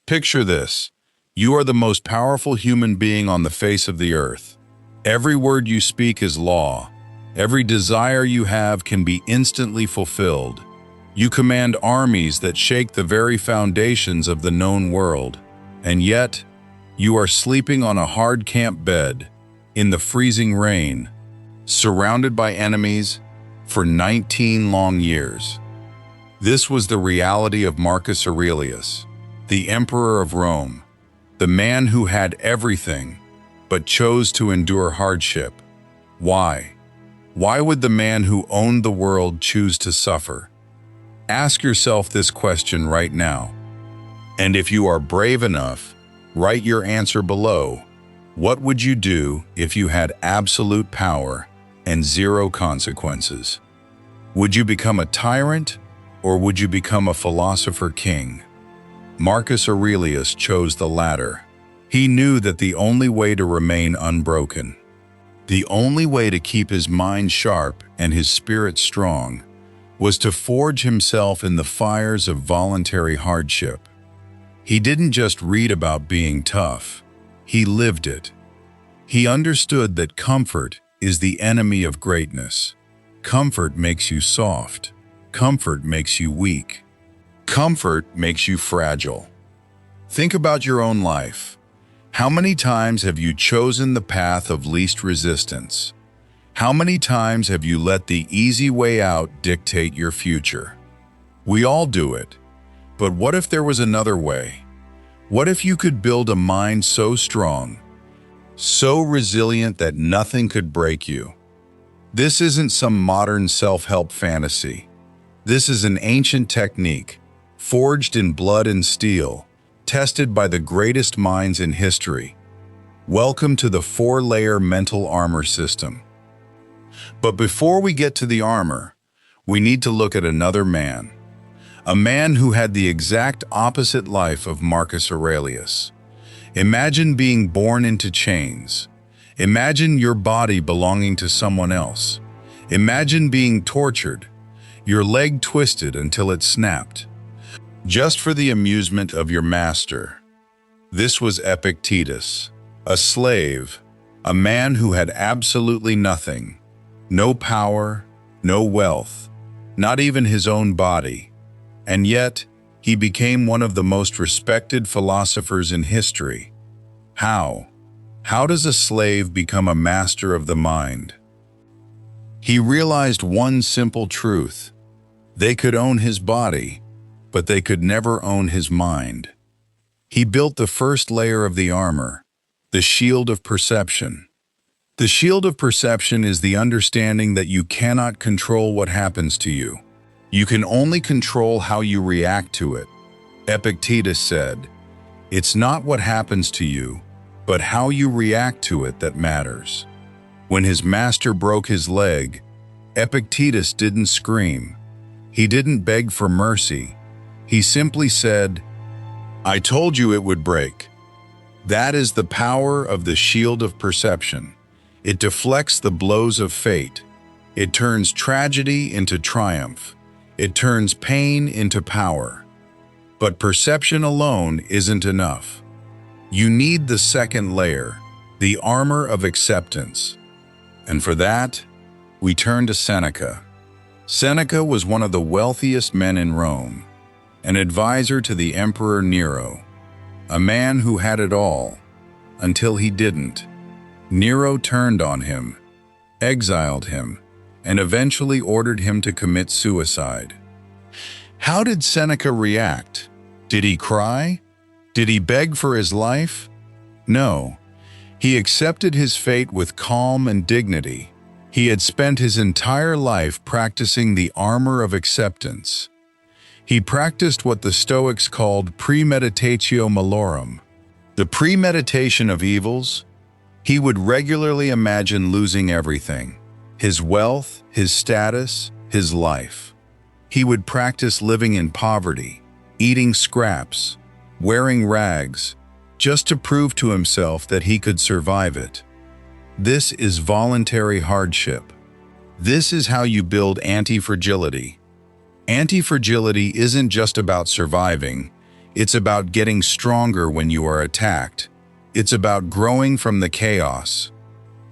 Picture this. You are the most powerful human being on the face of the earth. Every word you speak is law. Every desire you have can be instantly fulfilled. You command armies that shake the very foundations of the known world. And yet, you are sleeping on a hard camp bed, in the freezing rain, surrounded by enemies for 19 long years. This was the reality of Marcus Aurelius, the emperor of Rome, the man who had everything, but chose to endure hardship. Why? Why would the man who owned the world choose to suffer? Ask yourself this question right now. And if you are brave enough, write your answer below. What would you do if you had absolute power and zero consequences? Would you become a tyrant, or would you become a philosopher king? Marcus Aurelius chose the latter. He knew that the only way to remain unbroken, the only way to keep his mind sharp and his spirit strong, was to forge himself in the fires of voluntary hardship. He didn't just read about being tough, he lived it. He understood that comfort is the enemy of greatness. Comfort makes you soft. Comfort makes you weak. Comfort makes you fragile. Think about your own life. How many times have you chosen the path of least resistance? How many times have you let the easy way out dictate your future? We all do it. But what if there was another way? What if you could build a mind so strong, so resilient that nothing could break you? This isn't some modern self-help fantasy. This is an ancient technique, forged in blood and steel, tested by the greatest minds in history. Welcome to the 4-layer mental armor system. But before we get to the armor, we need to look at another man. A man who had the exact opposite life of Marcus Aurelius. Imagine being born into chains. Imagine your body belonging to someone else. Imagine being tortured, your leg twisted until it snapped, just for the amusement of your master. This was Epictetus, a slave, a man who had absolutely nothing. No power, no wealth, not even his own body. And yet, he became one of the most respected philosophers in history. How? How does a slave become a master of the mind? He realized one simple truth. They could own his body, but they could never own his mind. He built the first layer of the armor, the shield of perception. The shield of perception is the understanding that you cannot control what happens to you. You can only control how you react to it. Epictetus said, "It's not what happens to you, but how you react to it that matters." When his master broke his leg, Epictetus didn't scream. He didn't beg for mercy. He simply said, "I told you it would break." That is the power of the shield of perception. It deflects the blows of fate. It turns tragedy into triumph. It turns pain into power. But perception alone isn't enough. You need the second layer, the armor of acceptance. And for that, we turn to Seneca. Seneca was one of the wealthiest men in Rome, an advisor to the Emperor Nero, a man who had it all, until he didn't. Nero turned on him, exiled him, and eventually ordered him to commit suicide. How did Seneca react? Did he cry? Did he beg for his life? No. He accepted his fate with calm and dignity. He had spent his entire life practicing the armor of acceptance. He practiced what the Stoics called premeditatio malorum, the premeditation of evils. He would regularly imagine losing everything, his wealth, his status, his life. He would practice living in poverty, eating scraps, wearing rags, just to prove to himself that he could survive it. This is voluntary hardship. This is how you build anti-fragility. Anti-fragility isn't just about surviving, It's about getting stronger when you are attacked. It's about growing from the chaos.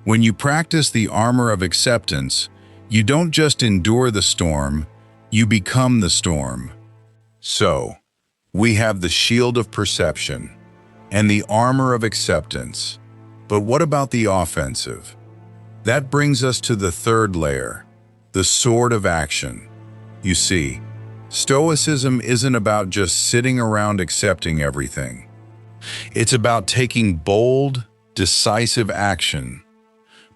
When you practice the armor of acceptance, you don't just endure the storm, you become the storm. So, we have the shield of perception and the armor of acceptance. But what about the offensive? That brings us to the third layer, the sword of action. You see, Stoicism isn't about just sitting around accepting everything. It's about taking bold, decisive action.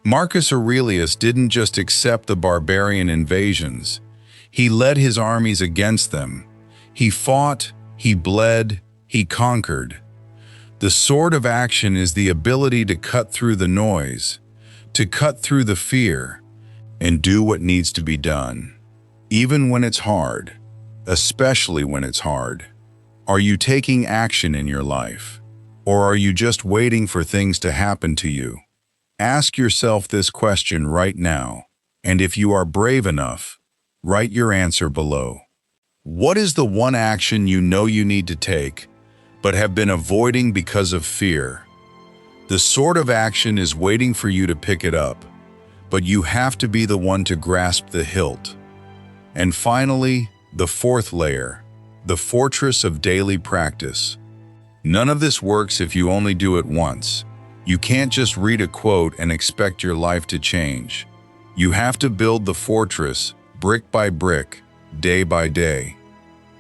Marcus Aurelius didn't just accept the barbarian invasions. He led his armies against them. He fought, he bled, he conquered. The sword of action is the ability to cut through the noise, to cut through the fear, and do what needs to be done, even when it's hard, especially when it's hard. Are you taking action in your life? Or are you just waiting for things to happen to you? Ask yourself this question right now, and if you are brave enough, write your answer below. What is the one action you know you need to take, but have been avoiding because of fear? The sword of action is waiting for you to pick it up, but you have to be the one to grasp the hilt. And finally, the fourth layer, the fortress of daily practice. None of this works if you only do it once. You can't just read a quote and expect your life to change. You have to build the fortress brick by brick, day by day.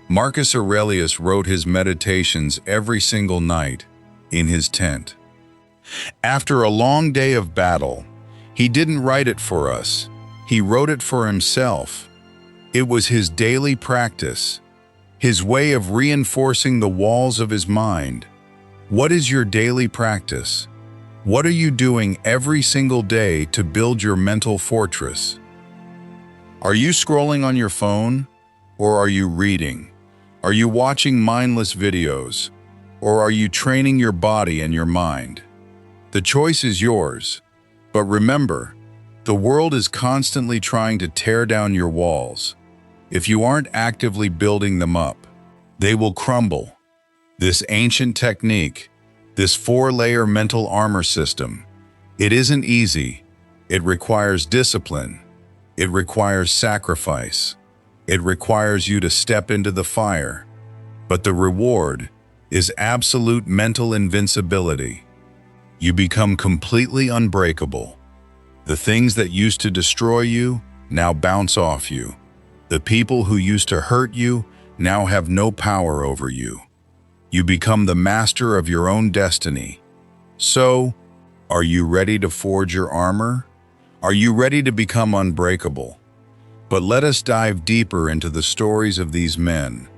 Marcus Aurelius wrote his meditations every single night in his tent. After a long day of battle, he didn't write it for us. He wrote it for himself. It was his daily practice, his way of reinforcing the walls of his mind. What is your daily practice? What are you doing every single day to build your mental fortress? Are you scrolling on your phone? Or are you reading? Are you watching mindless videos? Or are you training your body and your mind? The choice is yours. But remember, the world is constantly trying to tear down your walls. If you aren't actively building them up, they will crumble. This ancient technique, this four-layer mental armor system, it isn't easy. It requires discipline. It requires sacrifice. It requires you to step into the fire. But the reward is absolute mental invincibility. You become completely unbreakable. The things that used to destroy you now bounce off you. The people who used to hurt you now have no power over you. You become the master of your own destiny. So, are you ready to forge your armor? Are you ready to become unbreakable? But let us dive deeper into the stories of these men,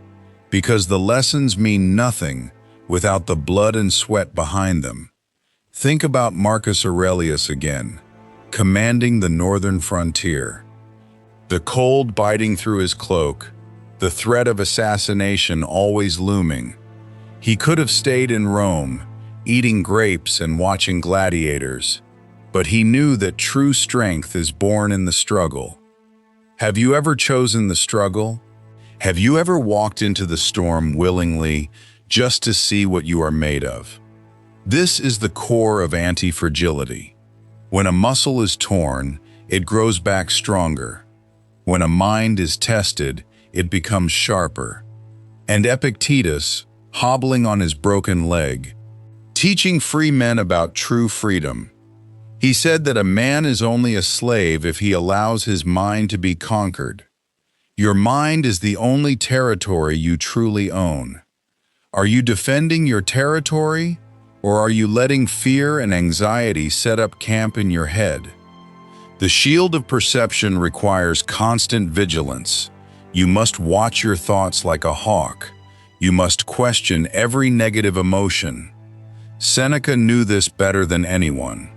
because the lessons mean nothing without the blood and sweat behind them. Think about Marcus Aurelius again, commanding the northern frontier. The cold biting through his cloak, the threat of assassination always looming. He could have stayed in Rome, eating grapes and watching gladiators, but he knew that true strength is born in the struggle. Have you ever chosen the struggle? Have you ever walked into the storm willingly just to see what you are made of? This is the core of anti-fragility. When a muscle is torn, it grows back stronger. When a mind is tested, it becomes sharper. And Epictetus, hobbling on his broken leg, teaching free men about true freedom. He said that a man is only a slave if he allows his mind to be conquered. Your mind is the only territory you truly own. Are you defending your territory, or are you letting fear and anxiety set up camp in your head? The shield of perception requires constant vigilance. You must watch your thoughts like a hawk. You must question every negative emotion. Seneca knew this better than anyone.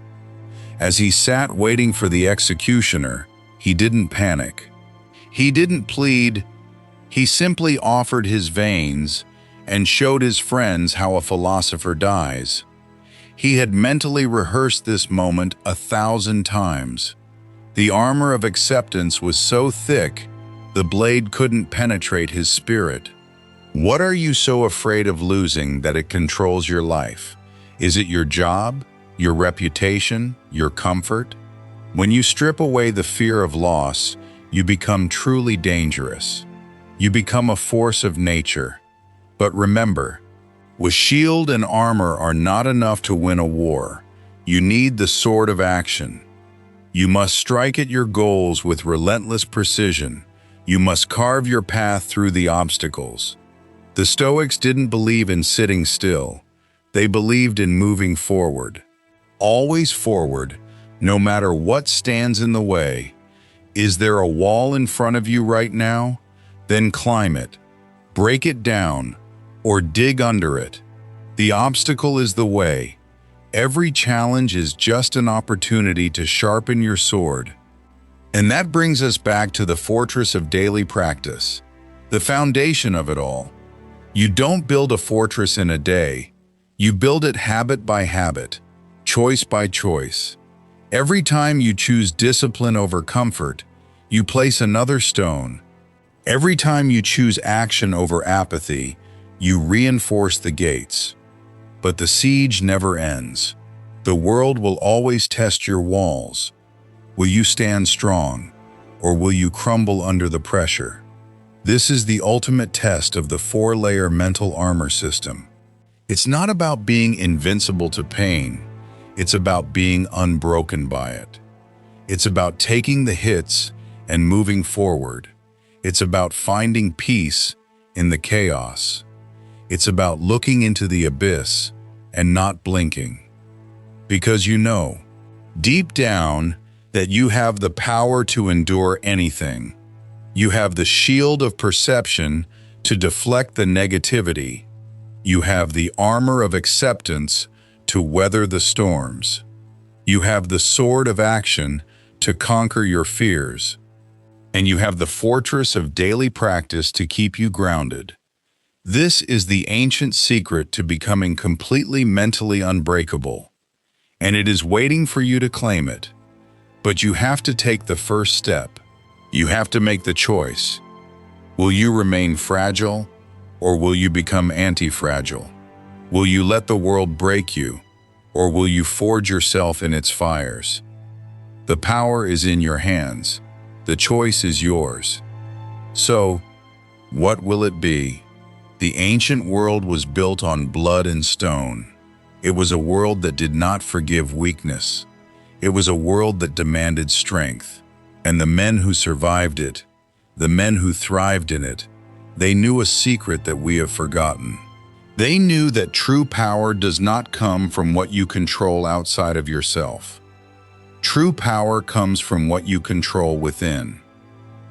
As he sat waiting for the executioner, he didn't panic. He didn't plead. He simply offered his veins and showed his friends how a philosopher dies. He had mentally rehearsed this moment 1,000 times. The armor of acceptance was so thick, the blade couldn't penetrate his spirit. What are you so afraid of losing that it controls your life? Is it your job, your reputation, your comfort? When you strip away the fear of loss, you become truly dangerous. You become a force of nature. But remember, with shield and armor are not enough to win a war. You need the sword of action. You must strike at your goals with relentless precision. You must carve your path through the obstacles. The Stoics didn't believe in sitting still. They believed in moving forward. Always forward, no matter what stands in the way. Is there a wall in front of you right now? Then climb it, break it down, or dig under it. The obstacle is the way. Every challenge is just an opportunity to sharpen your sword. And that brings us back to the fortress of daily practice, the foundation of it all. You don't build a fortress in a day. You build it habit by habit, choice by choice. Every time you choose discipline over comfort, you place another stone. Every time you choose action over apathy, you reinforce the gates. But the siege never ends. The world will always test your walls. Will you stand strong, or will you crumble under the pressure? This is the ultimate test of the four-layer mental armor system. It's not about being invincible to pain. It's about being unbroken by it. It's about taking the hits and moving forward. It's about finding peace in the chaos. It's about looking into the abyss and not blinking. Because you know, deep down, that you have the power to endure anything. You have the shield of perception to deflect the negativity. You have the armor of acceptance to weather the storms. You have the sword of action to conquer your fears. And you have the fortress of daily practice to keep you grounded. This is the ancient secret to becoming completely mentally unbreakable. And it is waiting for you to claim it. But you have to take the first step. You have to make the choice. Will you remain fragile, or will you become anti-fragile? Will you let the world break you, or will you forge yourself in its fires? The power is in your hands. The choice is yours. So, what will it be? The ancient world was built on blood and stone. It was a world that did not forgive weakness. It was a world that demanded strength. And the men who survived it, the men who thrived in it, they knew a secret that we have forgotten. They knew that true power does not come from what you control outside of yourself. True power comes from what you control within.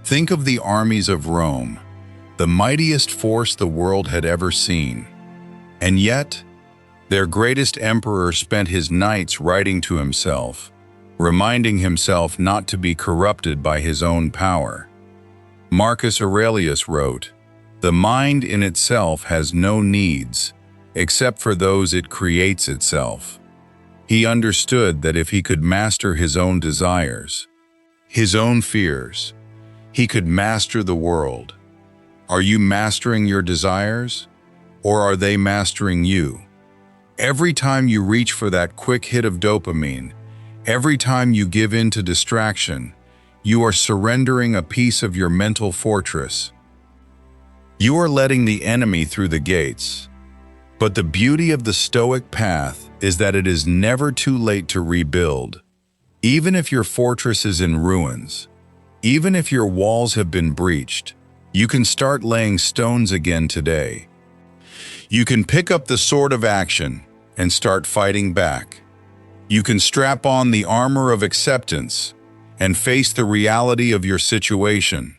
Think of the armies of Rome, the mightiest force the world had ever seen. And yet, their greatest emperor spent his nights writing to himself, reminding himself not to be corrupted by his own power. Marcus Aurelius wrote, "The mind in itself has no needs, except for those it creates itself." He understood that if he could master his own desires, his own fears, he could master the world. Are you mastering your desires, or are they mastering you? Every time you reach for that quick hit of dopamine, every time you give in to distraction, you are surrendering a piece of your mental fortress. You are letting the enemy through the gates. But the beauty of the Stoic path is that it is never too late to rebuild. Even if your fortress is in ruins, even if your walls have been breached, you can start laying stones again today. You can pick up the sword of action and start fighting back. You can strap on the armor of acceptance and face the reality of your situation.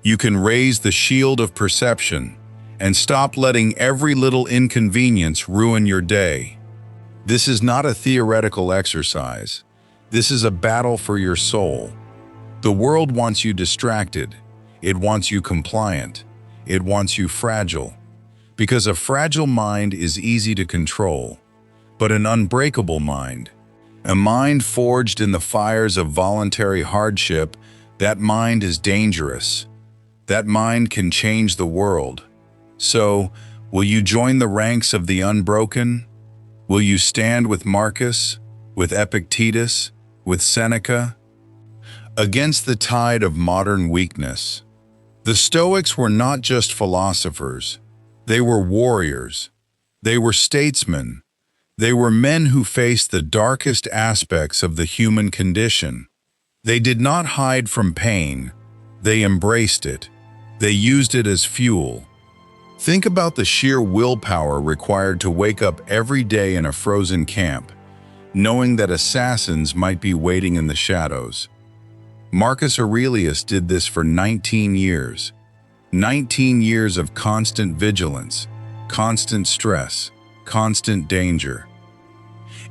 You can raise the shield of perception and stop letting every little inconvenience ruin your day. This is not a theoretical exercise. This is a battle for your soul. The world wants you distracted. It wants you compliant. It wants you fragile. Because a fragile mind is easy to control. But an unbreakable mind, a mind forged in the fires of voluntary hardship, that mind is dangerous. That mind can change the world. So, will you join the ranks of the unbroken? Will you stand with Marcus, with Epictetus, with Seneca, against the tide of modern weakness? The Stoics were not just philosophers. They were warriors. They were statesmen. They were men who faced the darkest aspects of the human condition. They did not hide from pain. They embraced it. They used it as fuel. Think about the sheer willpower required to wake up every day in a frozen camp, knowing that assassins might be waiting in the shadows. Marcus Aurelius did this for 19 years. 19 years of constant vigilance, constant stress, constant danger.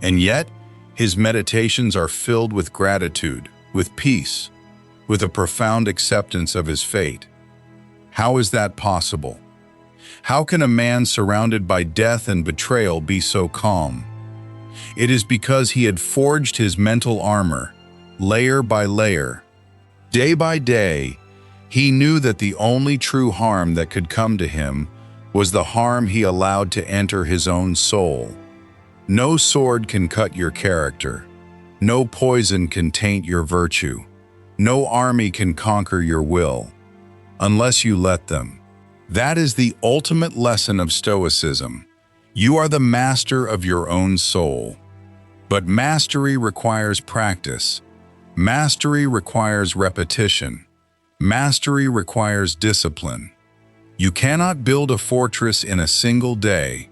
And yet, his meditations are filled with gratitude, with peace, with a profound acceptance of his fate. How is that possible? How can a man surrounded by death and betrayal be so calm? It is because he had forged his mental armor, layer by layer. Day by day, he knew that the only true harm that could come to him was the harm he allowed to enter his own soul. No sword can cut your character. No poison can taint your virtue. No army can conquer your will, unless you let them. That is the ultimate lesson of Stoicism. You are the master of your own soul. But mastery requires practice. Mastery requires repetition. Mastery requires discipline. You cannot build a fortress in a single day,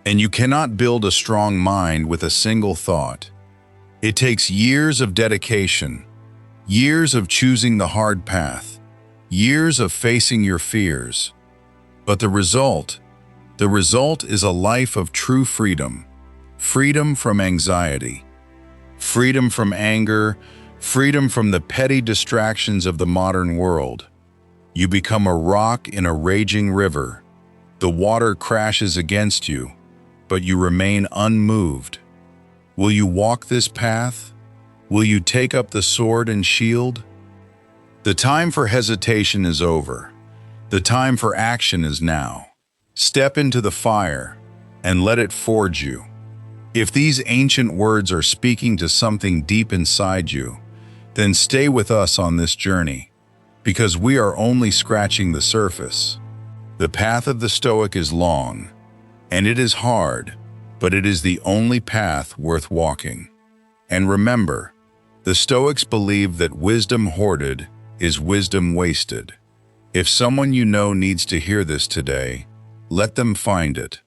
and you cannot build a strong mind with a single thought. It takes years of dedication, years of choosing the hard path, years of facing your fears. But the result is a life of true freedom. Freedom from anxiety, freedom from anger, freedom from the petty distractions of the modern world. You become a rock in a raging river. The water crashes against you, but you remain unmoved. Will you walk this path? Will you take up the sword and shield? The time for hesitation is over. The time for action is now. Step into the fire and let it forge you. If these ancient words are speaking to something deep inside you, then stay with us on this journey, because we are only scratching the surface. The path of the Stoic is long, and it is hard, but it is the only path worth walking. And remember, the Stoics believe that wisdom hoarded is wisdom wasted. If someone you know needs to hear this today, let them find it.